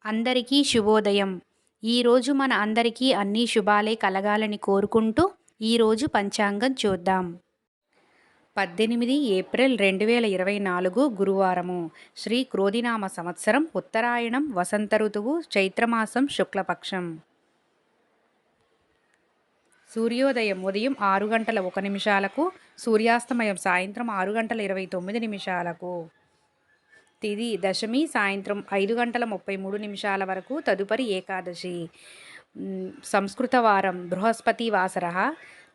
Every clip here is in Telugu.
అందరికీ శుభోదయం. ఈరోజు మన అందరికీ అన్నీ శుభాలే కలగాలని కోరుకుంటూ ఈరోజు పంచాంగం చూద్దాం. 18 ఏప్రిల్ 2024 గురువారము. శ్రీ క్రోధినామ సంవత్సరం, ఉత్తరాయణం, వసంత ఋతువు, చైత్రమాసం, శుక్లపక్షం. సూర్యోదయం ఉదయం 6 గంటల 1 నిమిషాలకు, సూర్యాస్తమయం సాయంత్రం 6 గంటల 29 నిమిషాలకు. తిది దశమి సాయంత్రం 5 గంటల 33 నిమిషాల వరకు, తదుపరి ఏకాదశి. సంస్కృత వారం బృహస్పతి వాసర.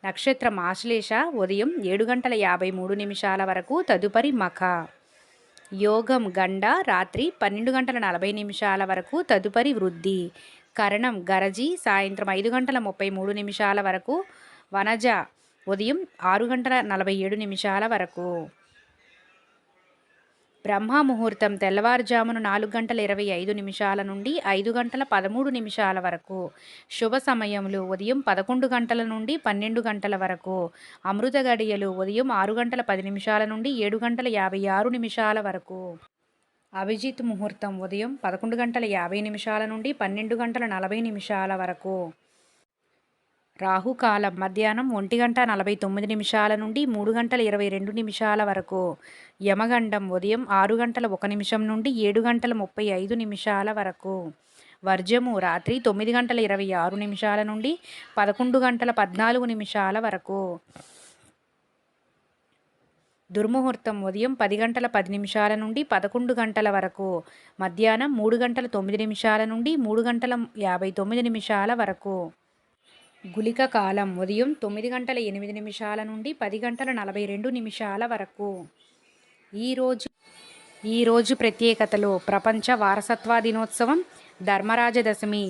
నక్షత్రం ఆశ్లేష. ఉదయం 7 గంటల 53 నిమిషాల వరకు, తదుపరి మఖ. యోగం గండ. రాత్రి 12 గంటల 40 నిమిషాల వరకు, తదుపరి వృద్ధి. కరణం గరజి. సాయంత్రం 5 గంటల 33 నిమిషాల వరకు, వనజ. ఉదయం 6 గంటల 47 నిమిషాల వరకు. బ్రహ్మ ముహూర్తం తెల్లవారుజామున 4 గంటల 25 నిమిషాల నుండి 5 గంటల 13 నిమిషాల వరకు. శుభ సమయములు ఉదయం 11 గంటల నుండి 12 గంటల వరకు. అమృత గడియలు ఉదయం 6 గంటల 10 నిమిషాల నుండి 7 గంటల 56 నిమిషాల వరకు. అభిజిత్ ముహూర్తం ఉదయం 11 గంటల 50 నిమిషాల నుండి 12 గంటల 40 నిమిషాల వరకు. రాహుకాలం మధ్యాహ్నం 1 గంట 49 నిమిషాల నుండి 3 గంటల 22 నిమిషాల వరకు. యమగండం ఉదయం 6 గంటల 1 నిమిషం నుండి 7 గంటల 35 నిమిషాల వరకు. వర్జము రాత్రి 9 గంటల 26 నిమిషాల నుండి 11 గంటల 14 నిమిషాల వరకు. దుర్ముహూర్తం ఉదయం 10 గంటల 10 నిమిషాల నుండి 11 గంటల వరకు. మధ్యాహ్నం 3 గంటల 9 నిమిషాల నుండి 3 గంటల 59 నిమిషాల వరకు. గుళిక కాలం ఉదయం 9 గంటల 8 నిమిషాల నుండి 10 గంటల 42 నిమిషాల వరకు. ఈరోజు ప్రత్యేకతలు: ప్రపంచ వారసత్వ దినోత్సవం, ధర్మరాజ దశమి,